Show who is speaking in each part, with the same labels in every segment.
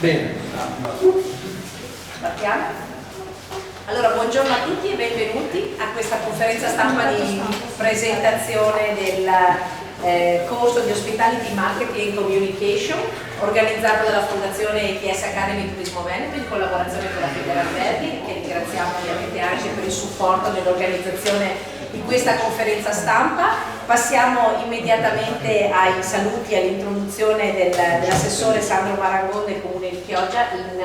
Speaker 1: Bene.
Speaker 2: Partiamo? Allora, buongiorno a tutti e benvenuti a questa conferenza stampa di presentazione del corso di Hospitality Marketing and Communication organizzato dalla Fondazione ITS Academy Turismo Veneto in collaborazione con la Federalberghi, che ringraziamo ovviamente anche per il supporto nell'organizzazione di questa conferenza stampa. Passiamo immediatamente ai saluti, all'introduzione dell'assessore Sandro Marangon del Comune di Chioggia in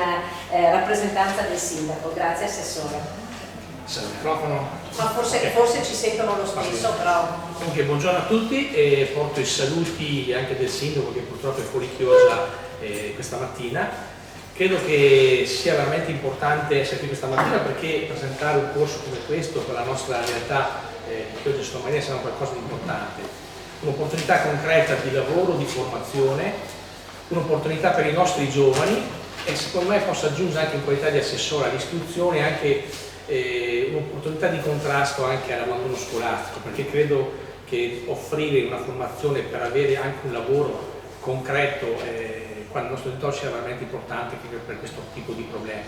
Speaker 2: rappresentanza del sindaco. Grazie Assessore. Ma forse ci sentono lo stesso, però.
Speaker 1: Comunque, buongiorno a tutti e porto i saluti anche del sindaco che purtroppo è fuori Chioggia questa mattina. Credo che sia veramente importante essere qui questa mattina perché presentare un corso come questo per la nostra realtà che oggi sto maniera sarà qualcosa di importante, un'opportunità concreta di lavoro, di formazione, un'opportunità per i nostri giovani e secondo me posso aggiungere anche in qualità di assessore all'istruzione anche un'opportunità di contrasto anche all'abbandono scolastico, perché credo che offrire una formazione per avere anche un lavoro concreto qua nel nostro territorio sia veramente importante per questo tipo di problemi.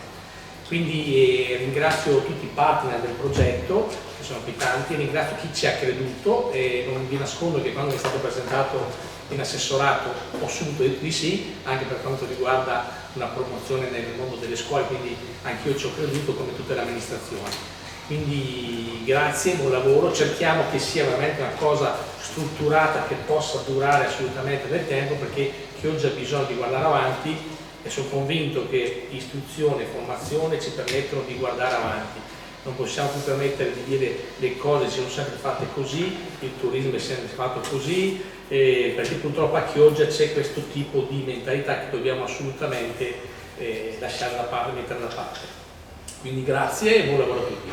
Speaker 1: Quindi ringrazio tutti i partner del progetto, che sono qui tanti, ringrazio chi ci ha creduto e non vi nascondo che quando è stato presentato in assessorato ho subito detto di sì, anche per quanto riguarda una promozione nel mondo delle scuole, quindi anch'io ci ho creduto come tutte le amministrazioni. Quindi grazie, buon lavoro, cerchiamo che sia veramente una cosa strutturata che possa durare assolutamente nel tempo perché Chioggia ha bisogno di guardare avanti e sono convinto che istruzione e formazione ci permettono di guardare avanti. Non possiamo più permettere di dire le cose siano sempre fatte così, il turismo è sempre fatto così, perché purtroppo a Chioggia c'è questo tipo di mentalità che dobbiamo assolutamente lasciare da parte, mettere da parte. Quindi grazie e buon lavoro a tutti.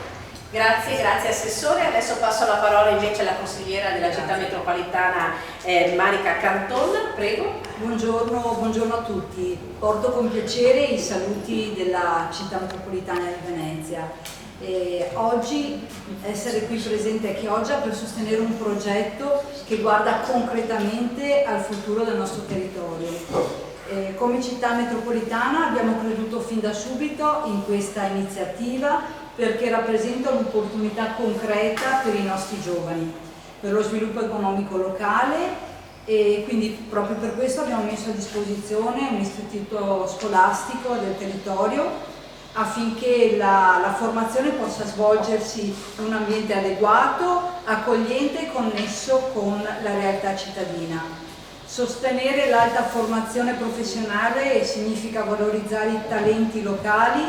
Speaker 2: Grazie Assessore. Adesso passo la parola invece alla consigliera della città metropolitana Marica Canton, prego.
Speaker 3: Buongiorno a tutti. Porto con piacere i saluti della città metropolitana di Venezia. Oggi essere qui presente a Chioggia per sostenere un progetto che guarda concretamente al futuro del nostro territorio. Come città metropolitana abbiamo creduto fin da subito in questa iniziativa perché rappresenta un'opportunità concreta per i nostri giovani, per lo sviluppo economico locale e quindi proprio per questo abbiamo messo a disposizione un istituto scolastico del territorio affinché la formazione possa svolgersi in un ambiente adeguato, accogliente e connesso con la realtà cittadina. Sostenere l'alta formazione professionale significa valorizzare i talenti locali,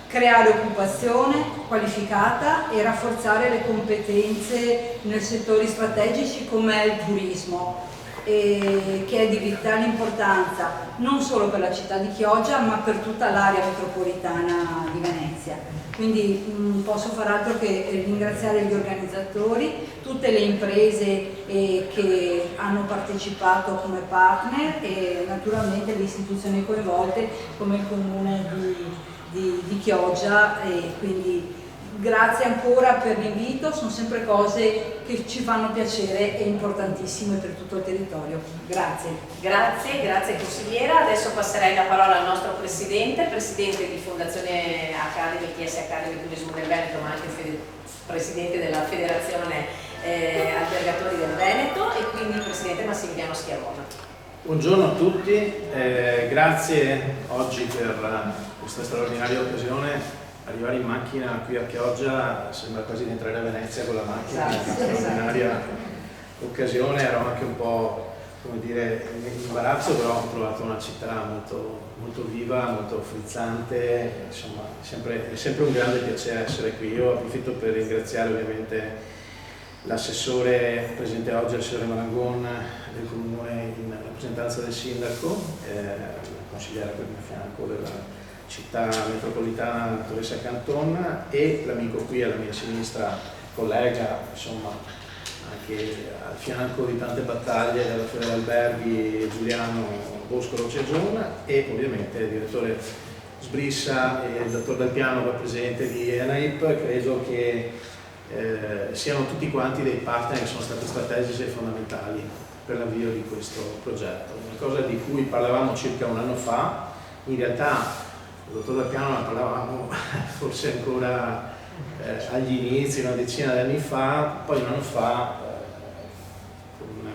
Speaker 3: creare occupazione qualificata e rafforzare le competenze nei settori strategici come il turismo, che è di vitale importanza non solo per la città di Chioggia ma per tutta l'area metropolitana di Venezia. Quindi non posso far altro che ringraziare gli organizzatori, tutte le imprese che hanno partecipato come partner e naturalmente le istituzioni coinvolte come il Comune di Chioggia e quindi grazie ancora per l'invito, sono sempre cose che ci fanno piacere e importantissime per tutto il territorio. Grazie consigliera. Adesso passerei la parola al nostro presidente di Fondazione Academy, ITS Academy Turismo del Veneto, ma anche presidente della Federazione Albergatori del Veneto e quindi il presidente Massimiliano Schiavona.
Speaker 4: Buongiorno a tutti, grazie oggi per questa straordinaria occasione. Arrivare in macchina qui a Chioggia sembra quasi di entrare a Venezia con la macchina, una straordinaria occasione, ero anche un po' come dire in imbarazzo, però ho trovato una città molto viva, molto frizzante, insomma è sempre un grande piacere essere qui. Io approfitto per ringraziare ovviamente l'assessore presente oggi, l'assessore Marangon del Comune in rappresentanza del sindaco, la consigliera qui a fianco della città metropolitana, la dottoressa Canton, e l'amico qui alla mia sinistra, collega, insomma, anche al fianco di tante battaglie della Federalberghi, Giuliano Bosco Rocegion, e ovviamente il direttore Sbrissa e il dottor Dal Piano qua presente di ENAIP, credo che siano tutti quanti dei partner che sono stati strategici e fondamentali per l'avvio di questo progetto. Una cosa di cui parlavamo circa un anno fa, in realtà il dottor Dal Piano ne parlavamo forse ancora agli inizi, una decina di anni fa, poi un anno fa con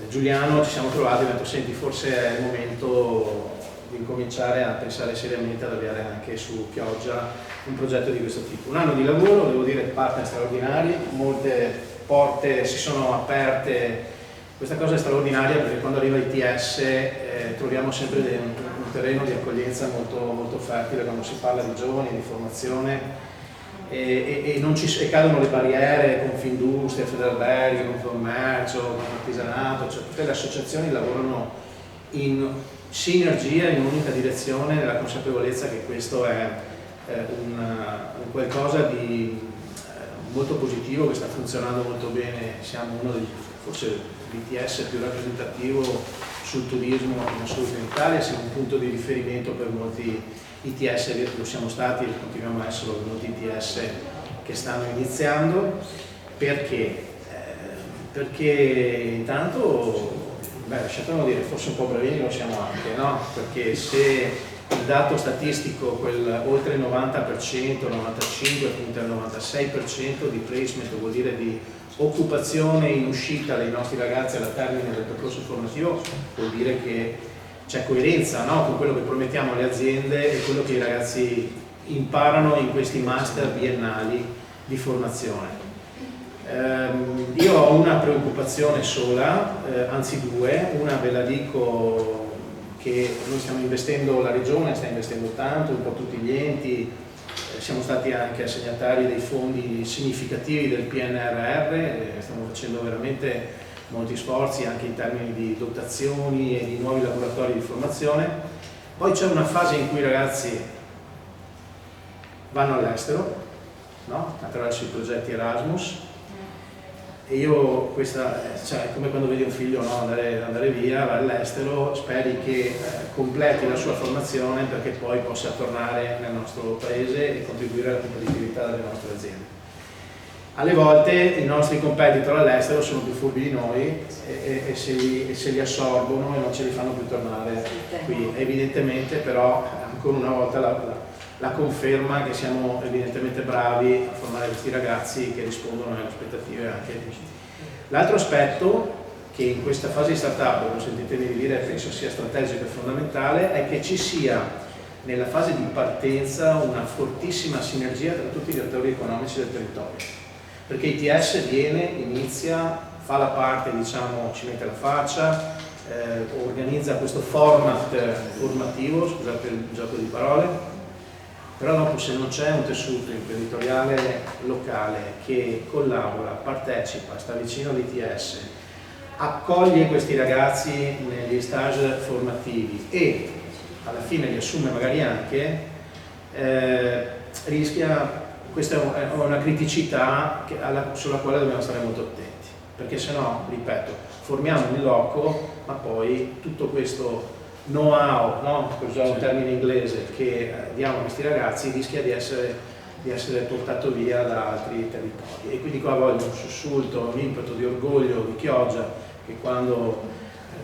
Speaker 4: Giuliano ci siamo trovati e abbiamo detto senti, forse è il momento di incominciare a pensare seriamente ad avviare anche su Chioggia un progetto di questo tipo. Un anno di lavoro, devo dire, partner straordinari, molte porte si sono aperte. Questa cosa è straordinaria perché quando arriva ITS troviamo sempre un terreno di accoglienza molto, molto fertile quando si parla di giovani, di formazione e cadono le barriere, Confindustria, Federalberghi, Confcommercio, Artigianato, cioè tutte le associazioni lavorano in sinergia, in un'unica direzione, nella consapevolezza che questo è un qualcosa di molto positivo che sta funzionando molto bene. Siamo uno degli, forse l'ITS più rappresentativo sul turismo in assoluto in Italia, siamo un punto di riferimento per molti ITS, lo siamo stati e continuiamo a essere per molti ITS che stanno iniziando. Perché? Perché intanto, lasciatemelo dire, forse un po' bravini lo siamo anche, no? Perché se il dato statistico, quel oltre il 90%, 95, appunto il 96% di placement, vuol dire di occupazione in uscita dei nostri ragazzi alla termine del percorso formativo, vuol dire che c'è coerenza, no? Con quello che promettiamo alle aziende e quello che i ragazzi imparano in questi master biennali di formazione. Io ho una preoccupazione sola, anzi due. Una ve la dico, che noi stiamo investendo, la Regione sta investendo tanto, un po' tutti gli enti, siamo stati anche assegnatari dei fondi significativi del PNRR, stiamo facendo veramente molti sforzi anche in termini di dotazioni e di nuovi laboratori di formazione. Poi c'è una fase in cui i ragazzi vanno all'estero, no? Attraverso i progetti Erasmus. E io, cioè, è come quando vedi un figlio, no? andare via, va all'estero, speri che completi la sua formazione perché poi possa tornare nel nostro paese e contribuire alla competitività delle nostre aziende. Alle volte i nostri competitor all'estero sono più furbi di noi e se li assorbono e non ce li fanno più tornare qui. Evidentemente però, ancora una volta, la conferma che siamo evidentemente bravi a formare questi ragazzi che rispondono alle aspettative anche di tutti. L'altro aspetto che in questa fase di startup, consentitemi di dire, penso sia strategico e fondamentale, è che ci sia nella fase di partenza una fortissima sinergia tra tutti gli attori economici del territorio, perché ITS viene, inizia, fa la parte, diciamo, ci mette la faccia, organizza questo format formativo, scusate il gioco di parole. Però dopo, se non c'è un tessuto imprenditoriale locale che collabora, partecipa, sta vicino all'ITS, accoglie questi ragazzi negli stage formativi e alla fine li assume magari anche, rischia, questa è una criticità sulla quale dobbiamo stare molto attenti, perché se no, ripeto, formiamo in loco, ma poi tutto questo know-how, no? Per usare un termine inglese, che diamo a questi ragazzi rischia di essere portato via da altri territori. E quindi qua voglio un sussulto, un impeto di orgoglio di Chioggia, che quando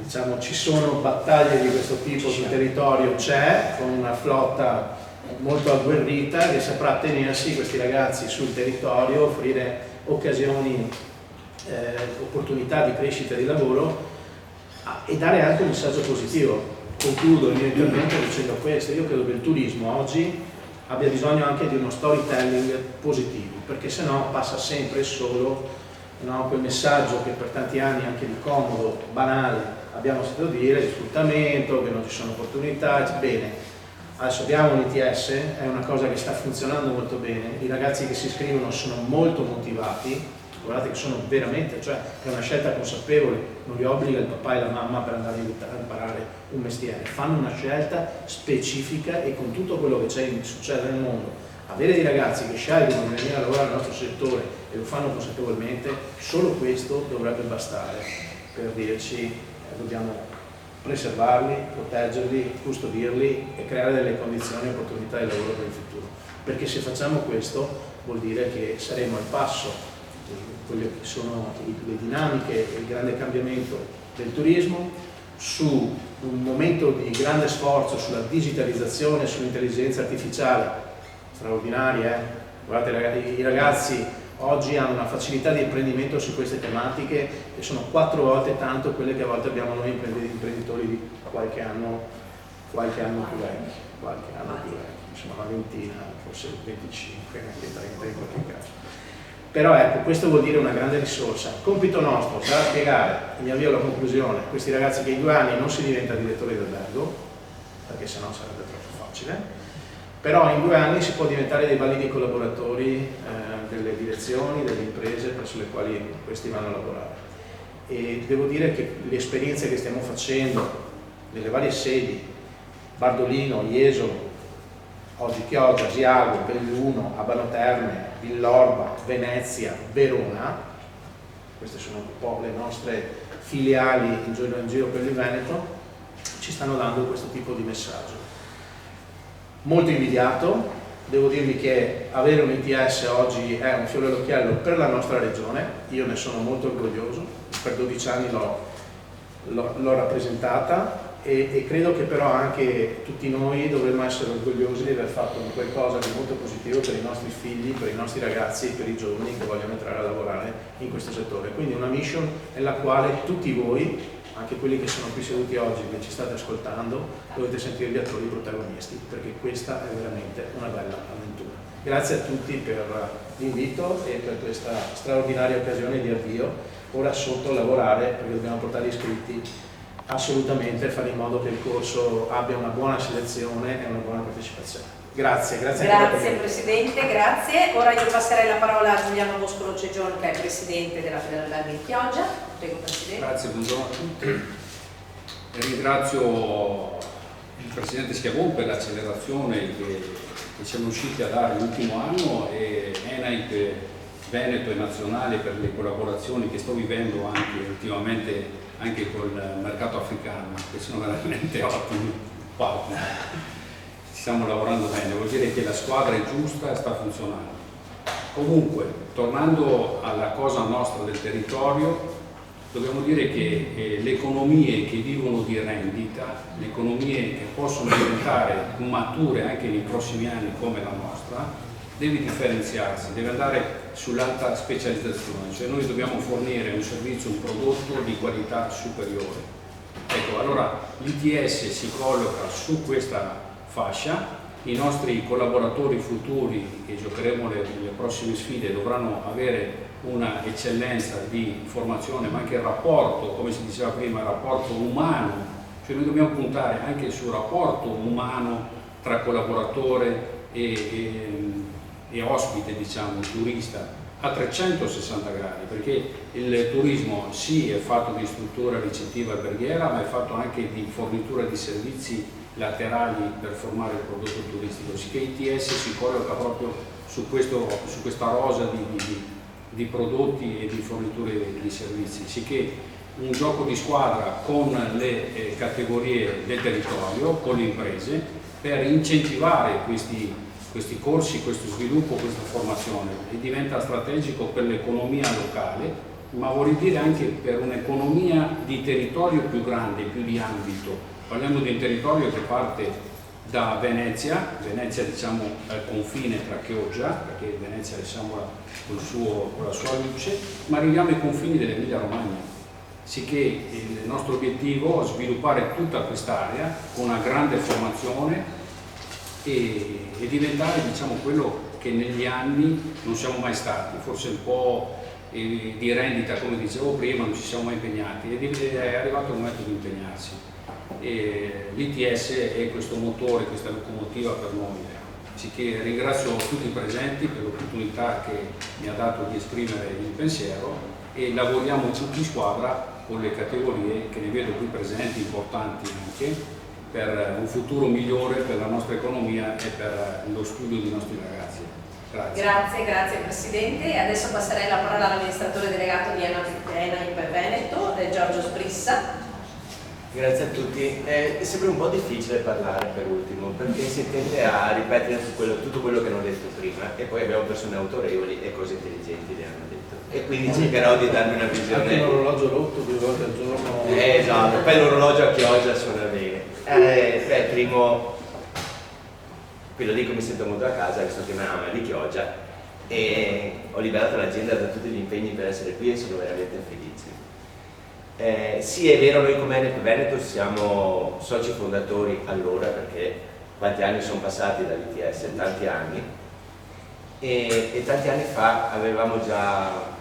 Speaker 4: diciamo, ci sono battaglie di questo tipo sul territorio c'è, con una flotta molto agguerrita che saprà tenersi questi ragazzi sul territorio, offrire occasioni, opportunità di crescita e di lavoro e dare anche un messaggio positivo. Concludo il mio intervento dicendo questo: io credo che il turismo oggi abbia bisogno anche di uno storytelling positivo, perché sennò passa sempre solo, no, quel messaggio che per tanti anni, anche di comodo, banale, abbiamo sentito dire, di sfruttamento, che non ci sono opportunità. Bene, adesso abbiamo un ITS, è una cosa che sta funzionando molto bene, i ragazzi che si iscrivono sono molto motivati, guardate che sono veramente, cioè è una scelta consapevole, non li obbliga il papà e la mamma per andare a imparare un mestiere, fanno una scelta specifica e con tutto quello che succede nel mondo, avere dei ragazzi che scelgono di venire a lavorare nel nostro settore e lo fanno consapevolmente, solo questo dovrebbe bastare per dirci dobbiamo preservarli, proteggerli, custodirli e creare delle condizioni e opportunità di lavoro per il futuro. Perché se facciamo questo vuol dire che saremo al passo di quelle che sono le dinamiche e il grande cambiamento del turismo, su un momento di grande sforzo sulla digitalizzazione, sull'intelligenza artificiale, straordinaria. Guardate, i ragazzi oggi hanno una facilità di imprendimento su queste tematiche e sono 4 volte tanto quelle che a volte abbiamo noi imprenditori di qualche anno più vecchi, insomma una ventina, forse 25, anche 30 in qualche caso. Però ecco, questo vuol dire una grande risorsa. Il compito nostro sarà spiegare, e mi avvio alla conclusione, a questi ragazzi che in 2 anni non si diventa direttori d'albergo, perché sennò sarebbe troppo facile, però in 2 anni si può diventare dei validi collaboratori delle direzioni, delle imprese presso le quali questi vanno a lavorare. E devo dire che le esperienze che stiamo facendo nelle varie sedi, Bardolino, Jesolo, oggi Chioggia, Asiago, Belluno, Abano Terme, Villorba, Venezia, Verona, queste sono un po' le nostre filiali in giro per il Veneto, ci stanno dando questo tipo di messaggio. Molto invidiato, devo dirvi che avere un ITS oggi è un fiore all'occhiello per la nostra regione, io ne sono molto orgoglioso, per 12 anni l'ho rappresentata e credo che però anche tutti noi dovremmo essere orgogliosi di aver fatto qualcosa di molto positivo per i nostri figli, per i nostri ragazzi e per i giovani che vogliono entrare a lavorare in questo settore. Quindi una mission nella quale tutti voi, anche quelli che sono qui seduti oggi, che ci state ascoltando, dovete sentirvi attori protagonisti, perché questa è veramente una bella avventura. Grazie a tutti per l'invito e per questa straordinaria occasione di avvio. Ora sotto a lavorare, perché dobbiamo portare iscritti assolutamente, fare in modo che il corso abbia una buona selezione e una buona partecipazione. Grazie.
Speaker 2: Grazie Presidente, grazie. Ora io passerei la parola a Giuliano Boscolo Cegion, che è Presidente della Federalberghi di Chioggia. Prego Presidente.
Speaker 5: Grazie, buongiorno a tutti. E ringrazio il Presidente Schiavon per l'accelerazione che siamo riusciti a dare l'ultimo anno e ENAIP Veneto e Nazionale per le collaborazioni che sto vivendo anche ultimamente anche col mercato africano, che sono veramente ottimi partner. Stiamo lavorando bene, vuol dire che la squadra è giusta e sta funzionando. Comunque, tornando alla cosa nostra del territorio, dobbiamo dire che le economie che vivono di rendita, le economie che possono diventare mature anche nei prossimi anni come la nostra, deve differenziarsi, deve andare sull'alta specializzazione, cioè noi dobbiamo fornire un servizio, un prodotto di qualità superiore. Ecco, allora l'ITS si colloca su questa fascia, i nostri collaboratori futuri che giocheremo le prossime sfide dovranno avere una eccellenza di formazione, ma anche il rapporto, come si diceva prima, il rapporto umano, cioè noi dobbiamo puntare anche sul rapporto umano tra collaboratore e ospite, diciamo, turista, a 360 gradi, perché il turismo sì è fatto di struttura ricettiva alberghiera, ma è fatto anche di fornitura di servizi laterali per formare il prodotto turistico, sicché ITS si colloca proprio su questa rosa di prodotti e di forniture di servizi, sicché un gioco di squadra con le categorie del territorio, con le imprese, per incentivare questi corsi, questo sviluppo, questa formazione, e diventa strategico per l'economia locale, ma vuol dire anche per un'economia di territorio più grande, più di ambito. Parliamo di un territorio che parte da Venezia diciamo al confine tra Chioggia, perché Venezia diciamo con la sua luce, ma arriviamo ai confini dell'Emilia Romagna, sicché il nostro obiettivo è sviluppare tutta quest'area con una grande formazione e diventare, diciamo, quello che negli anni non siamo mai stati, forse un po' di rendita, come dicevo prima, non ci siamo mai impegnati, ed è arrivato il momento di impegnarsi. L'ITS è questo motore, questa locomotiva per noi, sicché ringrazio tutti i presenti per l'opportunità che mi ha dato di esprimere il pensiero e lavoriamo tutti in squadra con le categorie che ne vedo qui presenti, importanti anche, per un futuro migliore per la nostra economia e per lo studio dei nostri ragazzi.
Speaker 2: Grazie Presidente. Adesso passerei la parola all'amministratore delegato di ENAIP Veneto, Giorgio Sbrissa.
Speaker 6: Grazie a tutti. È sempre un po' difficile parlare per ultimo, perché si tende a ripetere tutto quello che hanno detto prima e poi abbiamo persone autorevoli e cose intelligenti le hanno detto. E quindi cercherò di darvi una visione.
Speaker 4: Anche un orologio rotto 2 volte al giorno.
Speaker 6: Esatto, poi l'orologio a chioggia suona bene. Primo, qui lo dico, mi sento molto a casa, che sono una mamma di Chioggia e ho liberato l'azienda da tutti gli impegni per essere qui e sono veramente felice. Sì, è vero, noi come Enep Veneto siamo soci fondatori allora, perché quanti anni sono passati dall'ITS? Tanti anni, e tanti anni fa avevamo già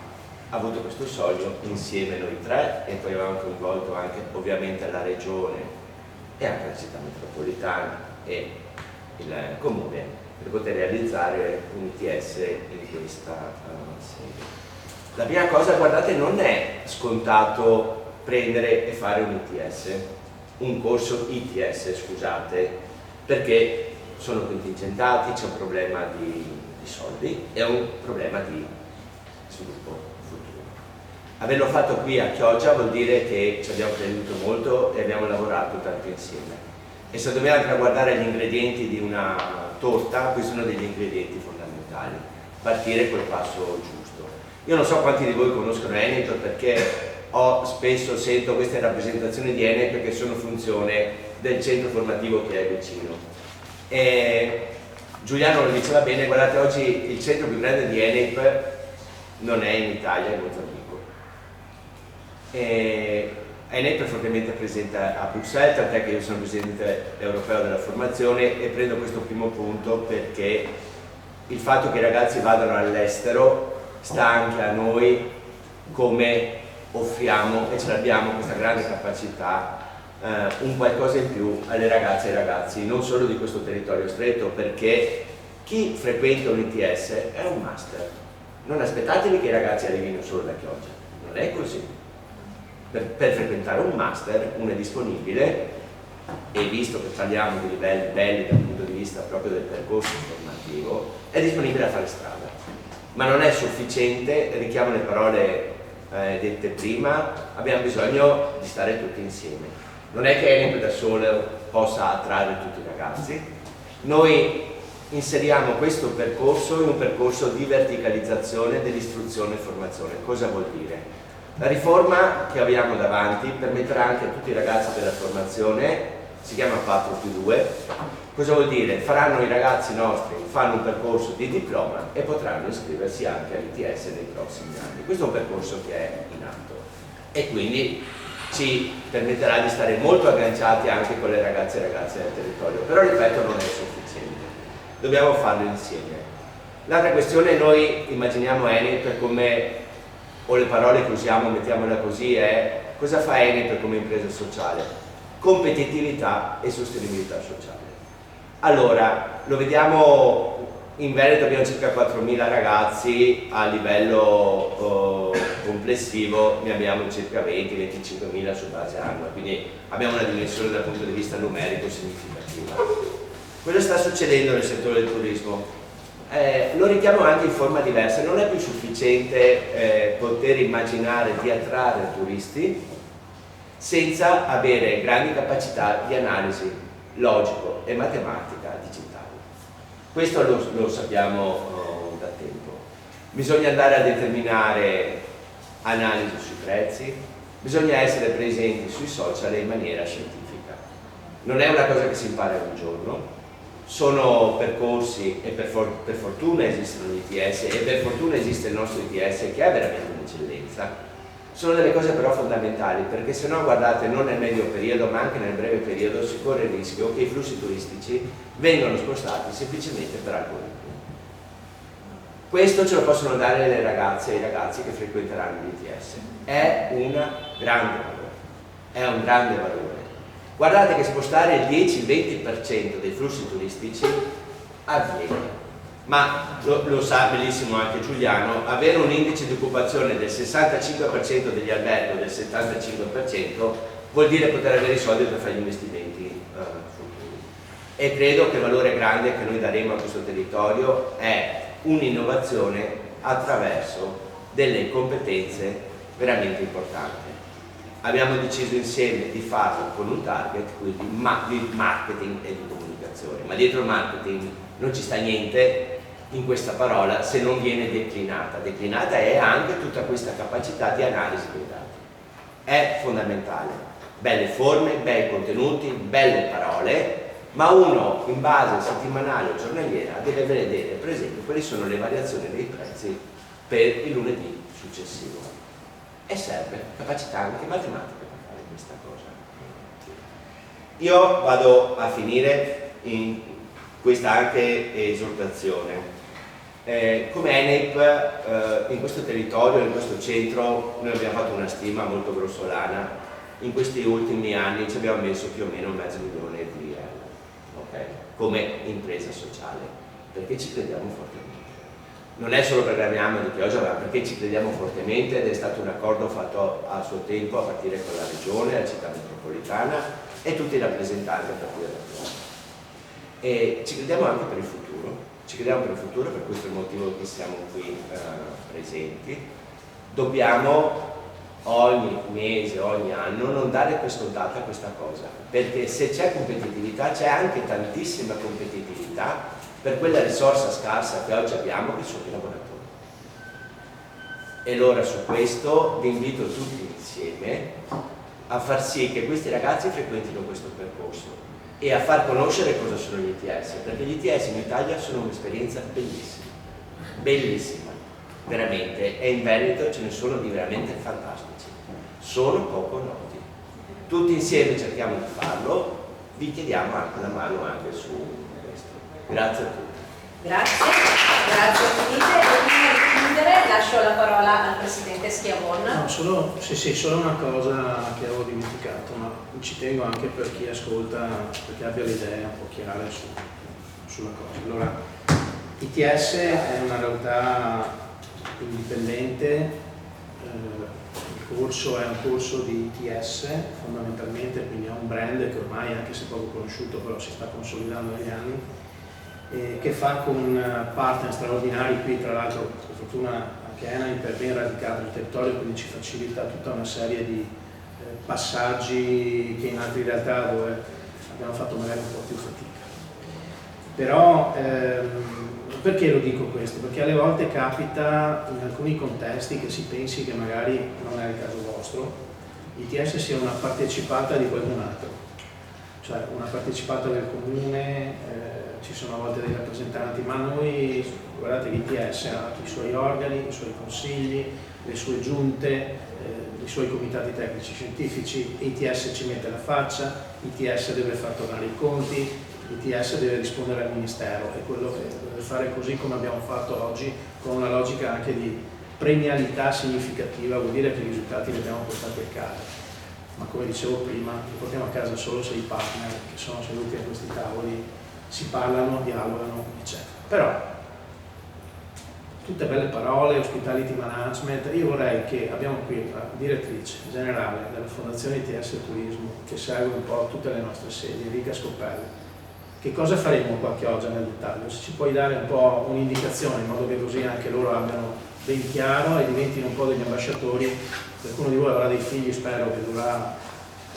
Speaker 6: avuto questo sogno insieme noi tre e poi avevamo coinvolto anche ovviamente la regione e anche la città metropolitana e il comune per poter realizzare un ITS in questa sede. La prima cosa, guardate, non è scontato prendere e fare un ITS, un corso ITS, scusate, perché sono contingentati, c'è un problema di soldi e un problema di sviluppo futuro. Averlo fatto qui a Chioggia vuol dire che ci abbiamo creduto molto e abbiamo lavorato tanto insieme. E se dobbiamo andare a guardare gli ingredienti di una torta, questi sono degli ingredienti fondamentali. Partire col passo giusto. Io non so quanti di voi conoscono Enep, perché spesso sento queste rappresentazioni di Enep che sono funzione del centro formativo che è vicino. E Giuliano lo diceva bene, guardate, oggi il centro più grande di Enep non è in Italia, è in Mozambico. Enep è fortemente presente a Bruxelles, tant'è che io sono presidente europeo della formazione e prendo questo primo punto perché il fatto che i ragazzi vadano all'estero sta anche a noi come offriamo, e ce l'abbiamo questa grande capacità, un qualcosa in più alle ragazze e ai ragazzi, non solo di questo territorio stretto, perché chi frequenta un ITS è un master. Non aspettatevi che i ragazzi arrivino solo da Chioggia, non è così. Per frequentare un master uno è disponibile, e visto che parliamo di livelli belli dal punto di vista proprio del percorso formativo, è disponibile a fare strada. Ma non è sufficiente, richiamo le parole dette prima, abbiamo bisogno di stare tutti insieme. Non è che Enep da solo possa attrarre tutti i ragazzi, noi inseriamo questo percorso in un percorso di verticalizzazione dell'istruzione e formazione. Cosa vuol dire? La riforma che abbiamo davanti permetterà anche a tutti i ragazzi della formazione, si chiama 4+2, cosa vuol dire? Faranno i ragazzi nostri, fanno un percorso di diploma e potranno iscriversi anche all'ITS nei prossimi anni. Questo è un percorso che è in atto e quindi ci permetterà di stare molto agganciati anche con le ragazze e ragazzi del territorio, però ripeto, non è sufficiente, dobbiamo farlo insieme. L'altra questione, noi immaginiamo Enep come, o le parole che usiamo, mettiamola così, è cosa fa Enep come impresa sociale? Competitività e sostenibilità sociale. Allora, lo vediamo, in Veneto abbiamo circa 4.000 ragazzi, a livello complessivo ne abbiamo circa 20-25.000 su base annua, quindi abbiamo una dimensione dal punto di vista numerico significativa. Cosa sta succedendo nel settore del turismo? Lo richiamo anche in forma diversa, non è più sufficiente poter immaginare di attrarre turisti senza avere grandi capacità di analisi logico e matematica digitale. Questo lo sappiamo da tempo. Bisogna andare a determinare analisi sui prezzi, bisogna essere presenti sui social in maniera scientifica. Non è una cosa che si impara in un giorno, sono percorsi e per fortuna esistono gli ITS e per fortuna esiste il nostro ITS che è veramente un'eccellenza. Sono delle cose però fondamentali, perché se no, guardate, non nel medio periodo ma anche nel breve periodo si corre il rischio che i flussi turistici vengano spostati semplicemente per algoritmi. Questo ce lo possono dare le ragazze e i ragazzi che frequenteranno l'ITS. È un grande valore. Guardate che spostare il 10-20% dei flussi turistici avviene. Ma lo sa benissimo anche Giuliano, avere un indice di occupazione del 65% degli alberghi o del 75% vuol dire poter avere i soldi per fare gli investimenti futuri. E credo che il valore grande che noi daremo a questo territorio è un'innovazione attraverso delle competenze veramente importanti. abbiamo deciso insieme di farlo con un target quindi di marketing e di comunicazione, ma dietro il marketing non ci sta niente in questa parola se non viene declinata. Declinata è anche tutta questa capacità di analisi dei dati. È fondamentale. Belle forme, bei contenuti, belle parole, ma uno in base settimanale o giornaliera deve vedere per esempio quali sono le variazioni dei prezzi per il lunedì successivo. E serve capacità anche matematica per fare questa cosa. Io vado a finire in questa anche esortazione. Come ENEIP in questo territorio, in questo centro, noi abbiamo fatto una stima molto grossolana. In questi ultimi anni ci abbiamo messo più o meno $500.000 di euro, okay? Come impresa sociale, perché ci crediamo fortemente. Non è solo perché amiamo di Chioggia, ma perché ci crediamo fortemente ed è stato un accordo fatto a suo tempo a partire con la Regione, la città metropolitana e tutti i rappresentanti a partire da Chioggia. E ci crediamo anche per il futuro. Ci crediamo per il futuro, per questo è il motivo che siamo qui presenti. Dobbiamo ogni mese, ogni anno non dare per scontata questa cosa, perché se c'è competitività c'è anche tantissima competitività per quella risorsa scarsa che oggi abbiamo, che sono i lavoratori. E allora su questo vi invito tutti insieme a far sì che questi ragazzi frequentino questo percorso e a far conoscere cosa sono gli ITS, perché gli ITS in Italia sono un'esperienza bellissima, bellissima, veramente, e in Veneto ce ne sono di veramente fantastici, sono poco noti. Tutti insieme cerchiamo di farlo, vi chiediamo anche la mano anche su questo. Grazie a tutti.
Speaker 2: Grazie, grazie infinite. E prima di chiudere lascio la parola al Presidente Schiavon.
Speaker 4: No, solo una cosa che avevo dimenticato, ma ci tengo anche per chi ascolta, perché abbia l'idea un po' chiare sulla cosa. Allora, ITS è una realtà indipendente, il corso è un corso di ITS fondamentalmente, quindi è un brand che ormai, anche se poco conosciuto, però si sta consolidando negli anni, che fa con partner straordinari. Qui tra l'altro per fortuna anche ENEIP è ben radicato sul territorio, quindi ci facilita tutta una serie di passaggi che in altre realtà dove abbiamo fatto magari un po' più fatica. Però perché lo dico questo? Perché alle volte capita in alcuni contesti che si pensi che magari non è il caso vostro, l'ITS sia una partecipata di qualcun altro, cioè una partecipata del comune, ci sono a volte dei rappresentanti, ma noi, guardate, l'ITS ha i suoi organi, i suoi consigli, le sue giunte, i suoi comitati tecnici scientifici, l'ITS ci mette la faccia, l'ITS deve far tornare i conti, l'ITS deve rispondere al Ministero, e quello che deve fare così come abbiamo fatto oggi, con una logica anche di premialità significativa, vuol dire che i risultati li abbiamo portati a casa. Ma come dicevo prima, li portiamo a casa solo se i partner che sono seduti a questi tavoli si parlano, dialogano, eccetera. Però, tutte belle parole, hospitality management, io vorrei che abbiamo qui la direttrice generale della Fondazione ITS Turismo, che segue un po' tutte le nostre sedi, Enrica Scopelli. Che cosa faremo qua a Chioggia nel dettaglio? Se ci puoi dare un po' un'indicazione, in modo che così anche loro abbiano ben chiaro e diventino un po' degli ambasciatori. Qualcuno di voi avrà dei figli, spero, che dovrà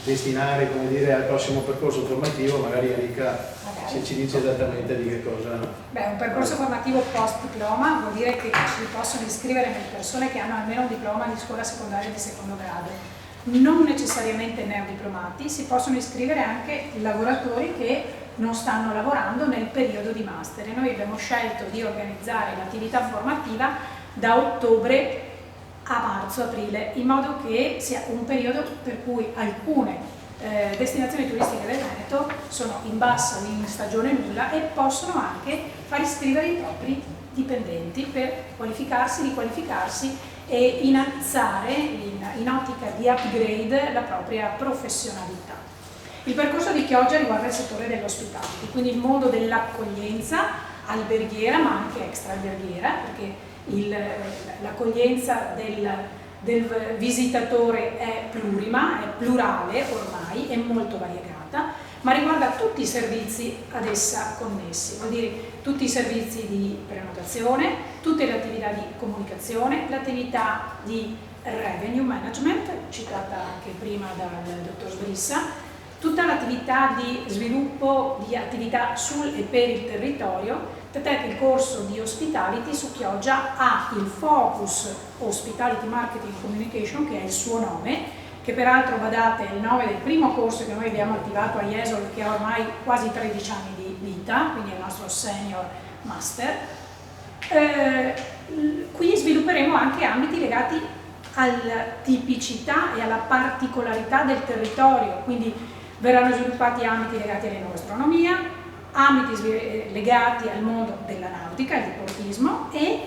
Speaker 4: destinare, come dire, al prossimo percorso formativo, magari Enrica se ci dice esattamente di che cosa.
Speaker 7: Beh, un percorso formativo post diploma vuol dire che ci possono iscrivere persone che hanno almeno un diploma di scuola secondaria di secondo grado, non necessariamente neodiplomati, si possono iscrivere anche lavoratori che non stanno lavorando nel periodo di master, e noi abbiamo scelto di organizzare l'attività formativa da ottobre a marzo-aprile, in modo che sia un periodo per cui alcune destinazioni turistiche del Veneto sono in bassa o in stagione nulla e possono anche far iscrivere i propri dipendenti per qualificarsi, riqualificarsi e innalzare in ottica di upgrade la propria professionalità. Il percorso di Chioggia riguarda il settore dell'ospitality, quindi il mondo dell'accoglienza alberghiera ma anche extra alberghiera, perché l'accoglienza del visitatore è plurima, è plurale ormai, è molto variegata, ma riguarda tutti i servizi ad essa connessi, vuol dire tutti i servizi di prenotazione, tutte le attività di comunicazione, l'attività di revenue management, citata anche prima dal dottor Sbrissa, tutta l'attività di sviluppo di attività sul e per il territorio, tant'è che il corso di Hospitality su Chioggia ha il focus Hospitality Marketing Communication, che è il suo nome, che peraltro, badate, è il nome del primo corso che noi abbiamo attivato a Jesolo, che ha ormai quasi 13 anni di vita, quindi è il nostro senior master. Qui svilupperemo anche ambiti legati alla tipicità e alla particolarità del territorio, quindi verranno sviluppati ambiti legati all'enogastronomia, ambiti legati al mondo della nautica, al diportismo e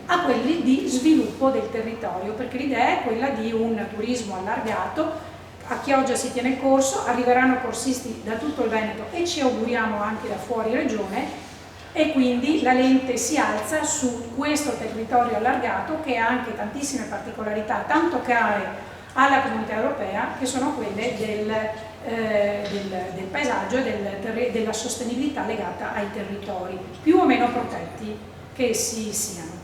Speaker 7: a quelli di sviluppo del territorio, perché l'idea è quella di un turismo allargato. A Chioggia si tiene il corso, arriveranno corsisti da tutto il Veneto e ci auguriamo anche da fuori regione, e quindi la lente si alza su questo territorio allargato che ha anche tantissime particolarità, tanto care alla comunità europea, che sono quelle del paesaggio e della sostenibilità legata ai territori, più o meno protetti che essi siano.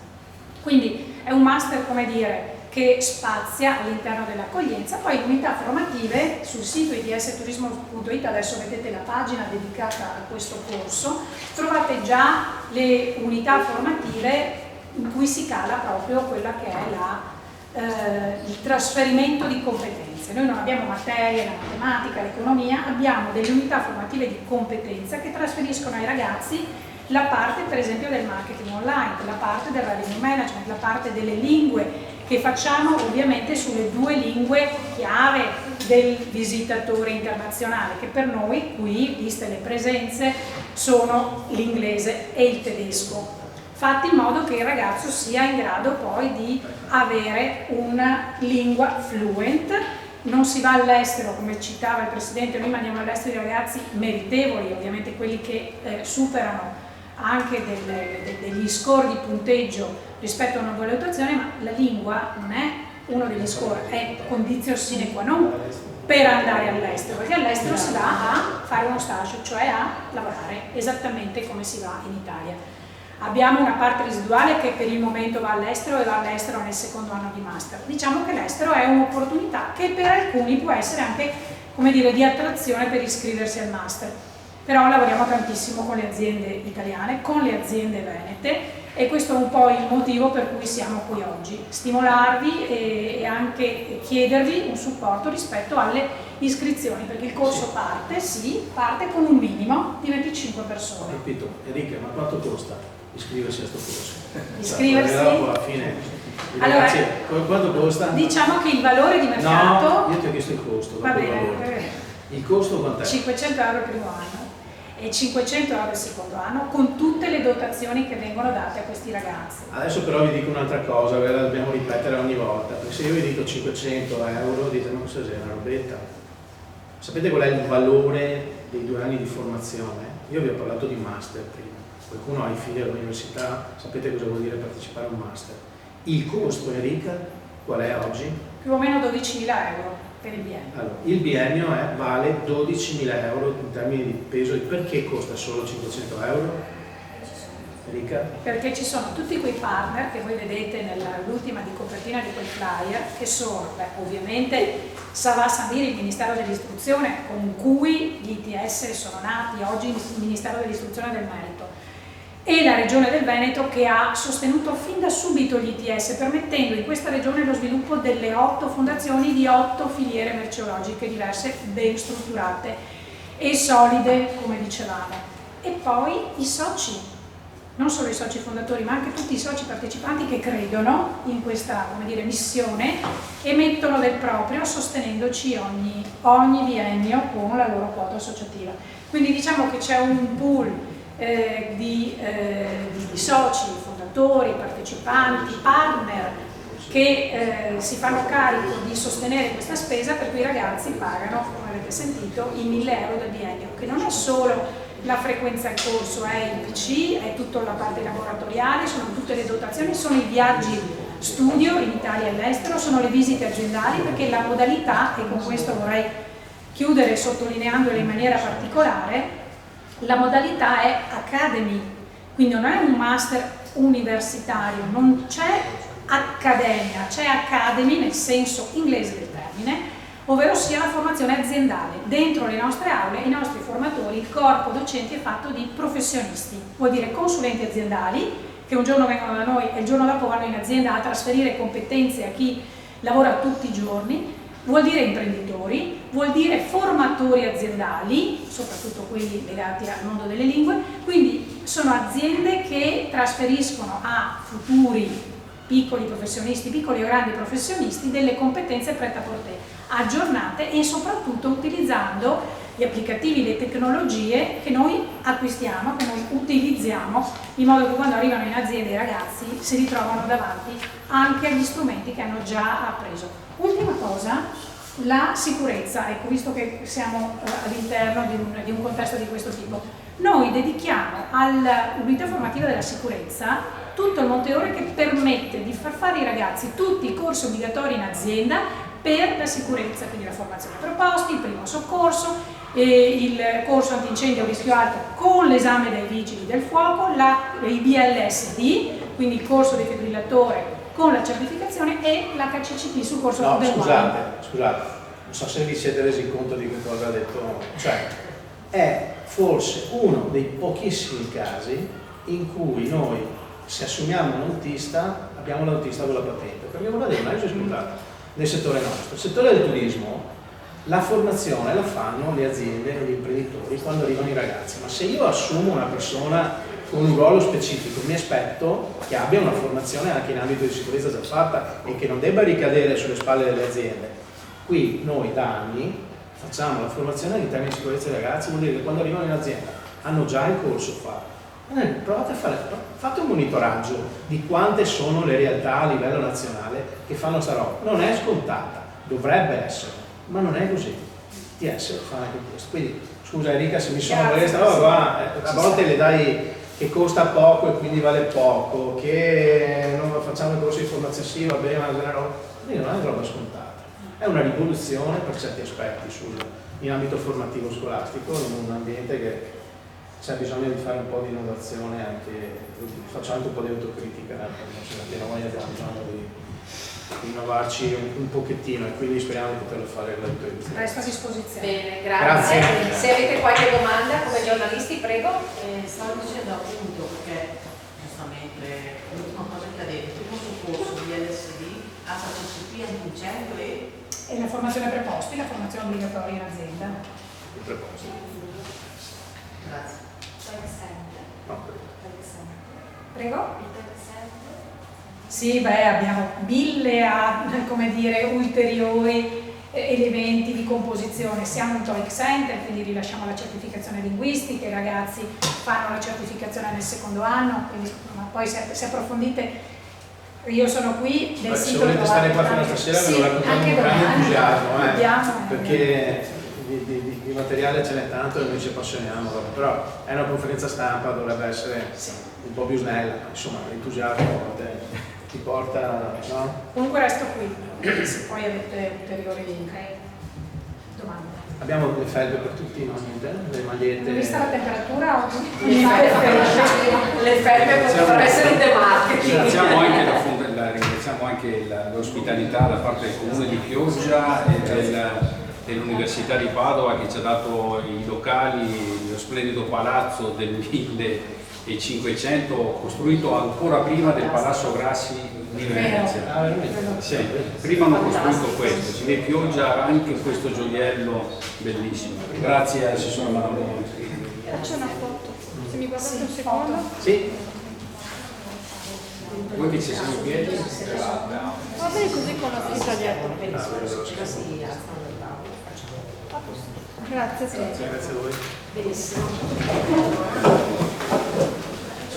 Speaker 7: Quindi è un master, come dire, che spazia all'interno dell'accoglienza. Poi le unità formative sul sito idsturismo.it, adesso vedete la pagina dedicata a questo corso, trovate già le unità formative in cui si cala proprio quella che è il trasferimento di competenze. Noi non abbiamo materie, la matematica, l'economia, abbiamo delle unità formative di competenza che trasferiscono ai ragazzi la parte, per esempio, del marketing online, la parte del revenue management, la parte delle lingue, che facciamo ovviamente sulle due lingue chiave del visitatore internazionale, che per noi qui, viste le presenze, sono l'inglese e il tedesco, fatti in modo che il ragazzo sia in grado poi di avere una lingua fluent. Non si va all'estero, come citava il Presidente, noi mandiamo all'estero i ragazzi meritevoli, ovviamente quelli che superano anche degli score di punteggio rispetto a una valutazione, ma la lingua non è uno degli score, è condizione sine qua non per andare all'estero, perché all'estero si va a fare uno stage, cioè a lavorare esattamente come si va in Italia. Abbiamo una parte residuale che per il momento va all'estero e va all'estero nel secondo anno di master. Diciamo che l'estero è un'opportunità che per alcuni può essere anche, come dire, di attrazione per iscriversi al master. Però lavoriamo tantissimo con le aziende italiane, con le aziende venete, e questo è un po' il motivo per cui siamo qui oggi, stimolarvi e anche chiedervi un supporto rispetto alle iscrizioni, perché il corso parte con un minimo di 25 persone.
Speaker 4: Ho capito. Enrica, ma quanto costa iscriversi a questo corso?
Speaker 2: Iscriversi?
Speaker 4: Dopo, alla fine,
Speaker 2: allora,
Speaker 4: ragazzi, quanto costa?
Speaker 2: Diciamo che il valore di mercato...
Speaker 4: No, io ti ho chiesto il costo.
Speaker 2: Va bene.
Speaker 4: Il costo quant'è?
Speaker 2: 500 euro il primo anno e 500 euro il secondo anno, con tutte le dotazioni che vengono date a questi ragazzi.
Speaker 4: Adesso però vi dico un'altra cosa, ve la dobbiamo ripetere ogni volta, perché se io vi dico 500 euro dite ma cosa è una robetta? Sapete qual è il valore dei 2 anni di formazione? Io vi ho parlato di master prima, qualcuno ha i figli all'università, sapete cosa vuol dire partecipare a un master. Il costo, Enrica, qual è oggi?
Speaker 7: Più o meno 12.000 euro per il biennio.
Speaker 4: Allora, il biennio vale 12.000 euro in termini di peso. Perché costa solo 500 euro? Enrica?
Speaker 7: Perché ci sono tutti quei partner che voi vedete nell'ultima di copertina di quel flyer, che sono ovviamente Savà Sandiri, il Ministero dell'Istruzione, con cui gli ITS sono nati, oggi il Ministero dell'Istruzione del Merito, e la Regione del Veneto, che ha sostenuto fin da subito gli ITS, permettendo in questa regione lo sviluppo delle 8 fondazioni di 8 filiere merceologiche diverse, ben strutturate e solide, come dicevamo. E poi i soci, non solo i soci fondatori, ma anche tutti i soci partecipanti che credono in questa, come dire, missione e mettono del proprio, sostenendoci ogni biennio con la loro quota associativa. Quindi diciamo che c'è un pool di soci, fondatori, partecipanti, partner che si fanno carico di sostenere questa spesa, per cui i ragazzi pagano, come avete sentito, i 1.000 euro del biennio, che non è solo la frequenza al corso, è il PC, è tutta la parte laboratoriale, sono tutte le dotazioni, sono i viaggi studio in Italia e all'estero, sono le visite aziendali, perché la modalità, e con questo vorrei chiudere sottolineandole in maniera particolare, la modalità è Academy, quindi non è un master universitario, non c'è accademia, c'è academy nel senso inglese del termine, ovvero sia la formazione aziendale. Dentro le nostre aule, i nostri formatori, il corpo docenti è fatto di professionisti, vuol dire consulenti aziendali, che un giorno vengono da noi e il giorno dopo vanno in azienda a trasferire competenze a chi lavora tutti i giorni, vuol dire imprenditori, vuol dire formatori aziendali, soprattutto quelli legati al mondo delle lingue, quindi sono aziende che trasferiscono a futuri piccoli professionisti, piccoli o grandi professionisti, delle competenze pret-à-porter, aggiornate e soprattutto utilizzando gli applicativi, le tecnologie che noi acquistiamo, che noi utilizziamo, in modo che quando arrivano in azienda i ragazzi si ritrovano davanti anche agli strumenti che hanno già appreso. Ultima cosa, la sicurezza. Ecco, visto che siamo all'interno di un contesto di questo tipo, noi dedichiamo all'unità formativa della sicurezza tutto il monte ore che permette di far fare ai ragazzi tutti i corsi obbligatori in azienda per la sicurezza, quindi la formazione proposti, il primo soccorso, il corso antincendio a rischio alto con l'esame dai vigili del fuoco, il BLSD, quindi il corso defibrillatore con la certificazione, e l'HCCP sul corso del
Speaker 4: scusate, non so se vi siete resi conto di che cosa ha detto, cioè è forse uno dei pochissimi casi in cui noi, se assumiamo un autista, abbiamo l'autista con la patente, perché vuol dire, non è scontato nel settore nostro. Il settore del turismo, la formazione la fanno le aziende e gli imprenditori quando arrivano i ragazzi, ma se io assumo una persona con un ruolo specifico, mi aspetto che abbia una formazione anche in ambito di sicurezza già fatta e che non debba ricadere sulle spalle delle aziende. Qui noi da anni facciamo la formazione in termini di sicurezza dei ragazzi, vuol dire che quando arrivano in azienda hanno già il corso fatto. Provate a fate un monitoraggio di quante sono le realtà a livello nazionale che fanno sta roba. Non è scontata, dovrebbe essere, ma non è così. TS fa anche questo. Quindi scusa Enrica se mi sono questa roba qua, a volte le dai che costa poco e quindi vale poco, che non facciamo il corso di formazione, sì va bene, ma non è una roba scontata. È una rivoluzione per certi aspetti in ambito formativo scolastico, in un ambiente che c'è bisogno di fare un po' di innovazione, faccio anche un po' di autocritica, perché noi abbiamo bisogno di innovarci un pochettino e quindi speriamo di poterlo fare gratuitamente.
Speaker 7: Resto a disposizione.
Speaker 2: Bene, grazie. Se avete qualche domanda come giornalisti, prego.
Speaker 8: Stavo dicendo appunto, perché giustamente l'ultima cosa che ha detto, il primo soccorso BLSD, HCCP, antincendio
Speaker 7: E la formazione preposti, la formazione obbligatoria in azienda.
Speaker 4: Preposti.
Speaker 8: Grazie.
Speaker 7: Prego? Sì, abbiamo 1000 come dire, ulteriori elementi di composizione. Siamo un TOEIC Center, quindi rilasciamo la certificazione linguistica, i ragazzi fanno la certificazione nel secondo anno, quindi, ma poi se approfondite, io sono qui del sito.
Speaker 4: Se volete stare qua fino a stasera ve lo raccontiamo con grande entusiasmo, perché di materiale ce n'è tanto e noi ci appassioniamo, però è una conferenza stampa, dovrebbe essere un po' più snella, insomma l'entusiasmo ti porta, no?
Speaker 7: Comunque resto qui, se poi avete ulteriori domande.
Speaker 4: Abbiamo le felpe per tutti, no? Le magliette.
Speaker 7: Vista la temperatura oggi?
Speaker 2: Le felpe potrebbero essere un demarketing.
Speaker 5: Ringraziamo anche l'ospitalità da parte del Comune di Chioggia e dell'Università di Padova che ci ha dato i locali, lo splendido palazzo del 1500 costruito ancora prima del Palazzo Grassi di Venezia. Sì, prima hanno costruito questo, si vede Chioggia anche questo gioiello bellissimo. Grazie all'assessore Maramoni.
Speaker 9: Faccio una foto, se mi guardate un secondo.
Speaker 4: Sì.
Speaker 5: Voi che ci siamo in piedi?
Speaker 9: Va bene così con la scritta dietro. Grazie.
Speaker 4: Grazie a voi.
Speaker 2: Benissimo.